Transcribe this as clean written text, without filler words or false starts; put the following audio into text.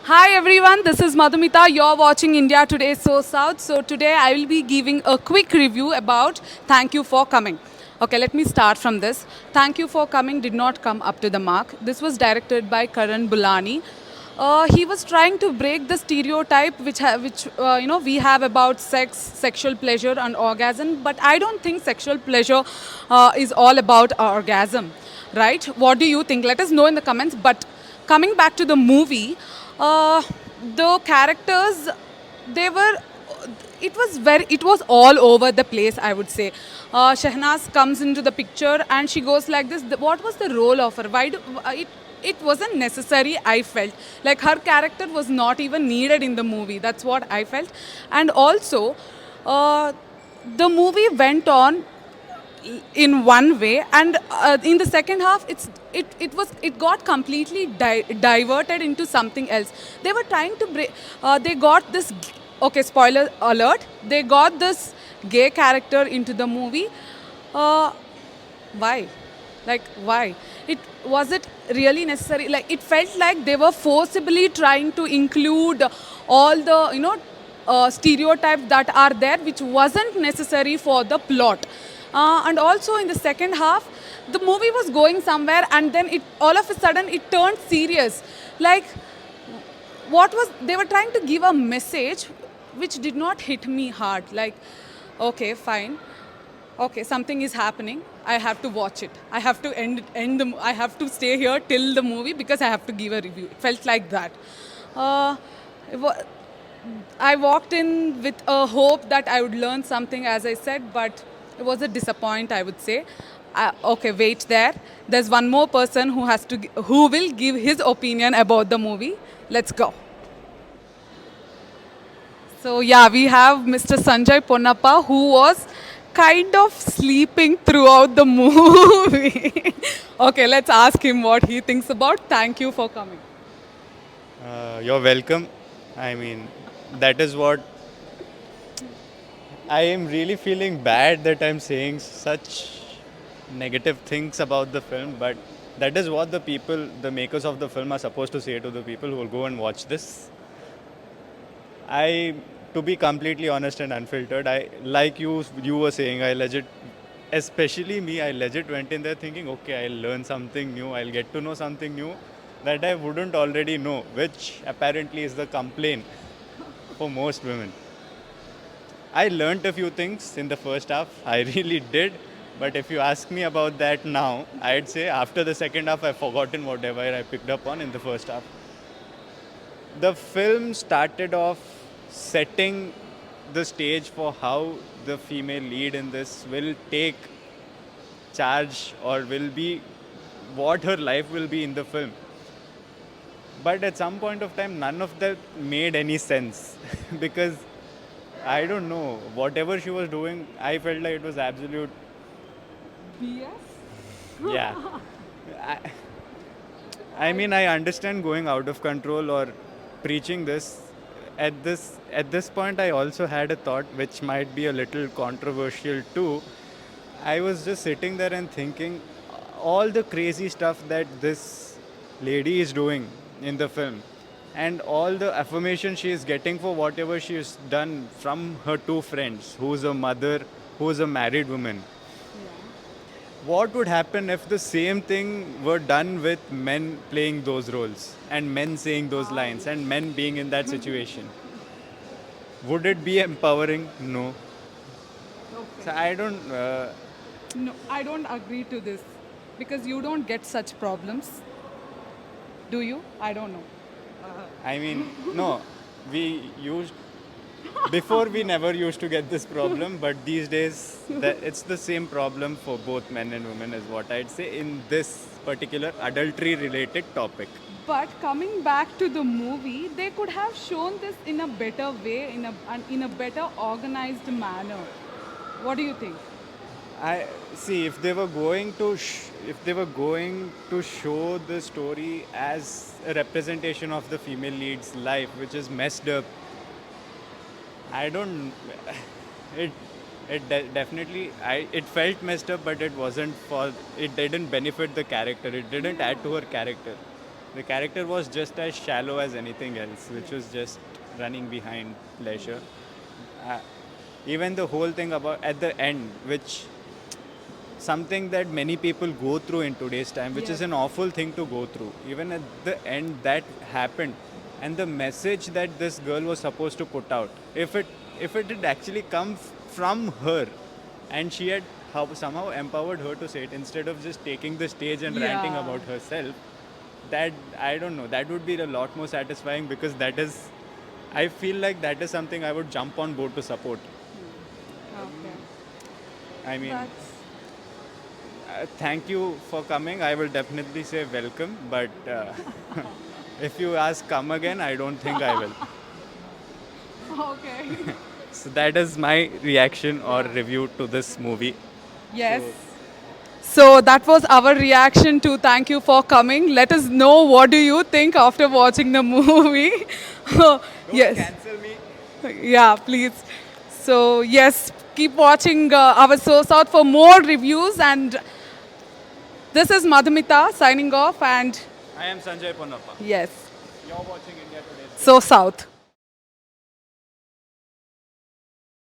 Hi everyone, this is Madhumita. You're watching India Today SoSouth. So today I will be giving a quick review about Thank You for Coming. Okay, let me start from this. Thank You for Coming did not come up to the mark. This was directed by Karan Boolani. He was trying to break the stereotype which we have about sex, sexual pleasure, and orgasm. But I don't think sexual pleasure is all about orgasm, right? What do you think? Let us know in the comments. But coming back to the movie, uh, the characters, they were it was all over the place, I would say. Shehnaz comes into the picture and she goes like this. What was the role of her? It wasn't necessary, I felt. Like her character was not even needed in the movie. That's what I felt. And also, uh, the movie went on in one way, and in the second half it got completely diverted into something else. They were trying to they got this, okay, spoiler alert, they got this gay character into the movie. uh, why? Like, why? It was it really necessary? Like, it felt like they were forcibly trying to include all the stereotypes that are there, which wasn't necessary for the plot. And also in the second half, the movie was going somewhere, and then it all of a sudden it turned serious. Like, what was they were trying to give a message which did not hit me hard. Like, okay, fine, okay, something is happening, I have to watch it, I have to I have to stay here till the movie because I have to give a review. It felt like that. uh, it wa- I walked in with a hope that I would learn something, as I said, but it was a disappoint, I would say. Okay, wait there. There's one more person who will give his opinion about the movie. Let's go. So yeah, we have Mr. Sanjay Ponnappa, who was kind of sleeping throughout the movie. Okay, let's ask him what he thinks about. Thank you for coming. You're welcome. I mean, that is what I am really feeling bad that I'm saying such negative things about the film, but that is what the people, the makers of the film, are supposed to say to the people who will go and watch this. I, to be completely honest and unfiltered, I like you were saying, I legit, especially me, I legit went in there thinking, okay, I'll learn something new, I'll get to know something new that I wouldn't already know, which apparently is the complaint for most women. I learnt a few things in the first half. I really did. But if you ask me about that now, I'd say after the second half, I've forgotten whatever I picked up on in the first half. The film started off setting the stage for how the female lead in this will take charge or will be what her life will be in the film. But at some point of time, none of that made any sense because I don't know. Whatever she was doing, I felt like it was absolute. Yes. Yeah. I, I mean, I understand going out of control or preaching this. At this point, I also had a thought which might be a little controversial too. I was just sitting there and thinking, all the crazy stuff that this lady is doing in the film, and all the affirmation she is getting for whatever she has done from her two friends, who's a mother, who's a married woman. What would happen if the same thing were done with men playing those roles and men saying those lines and men being in that situation? Would it be empowering? No. So Okay. I don't. No, I don't agree to this because you don't get such problems, do you? I don't know. I mean, no. We used before we never used to get this problem, but these days it's the same problem for both men and women, is what I'd say in this particular adultery-related topic. But coming back to the movie, they could have shown this in a better way, in a better organized manner. What do you think? I see if they were going to if they were going to show the story as a representation of the female lead's life, which is messed up. I don't. It definitely it felt messed up, but it wasn't for. It didn't benefit the character. It didn't add to her character. The character was just as shallow as anything else, which was just running behind pleasure. Uh, even the whole thing about at the end, which something that many people go through in today's time, which is an awful thing to go through. Even at the end, that happened, and the message that this girl was supposed to put out, if it had actually come from her, and she had somehow empowered her to say it instead of just taking the stage and ranting Yeah. about herself, that I don't know, that would be a lot more satisfying because that is, I feel like that is something I would jump on board to support. Okay. I mean, That's thank you for coming. I will definitely say welcome, but if you ask come again, I don't think I will. okay. So that is my reaction or review to this movie. Yes. So that was our reaction to thank you for coming. Let us know what do you think after watching the movie. yes. Cancel me. Yeah, please. So yes, keep watching our SoSouth for more reviews. And this is Madhumita signing off. And I am Sanjay Ponnappa. yes, You're watching India Today. SoSouth.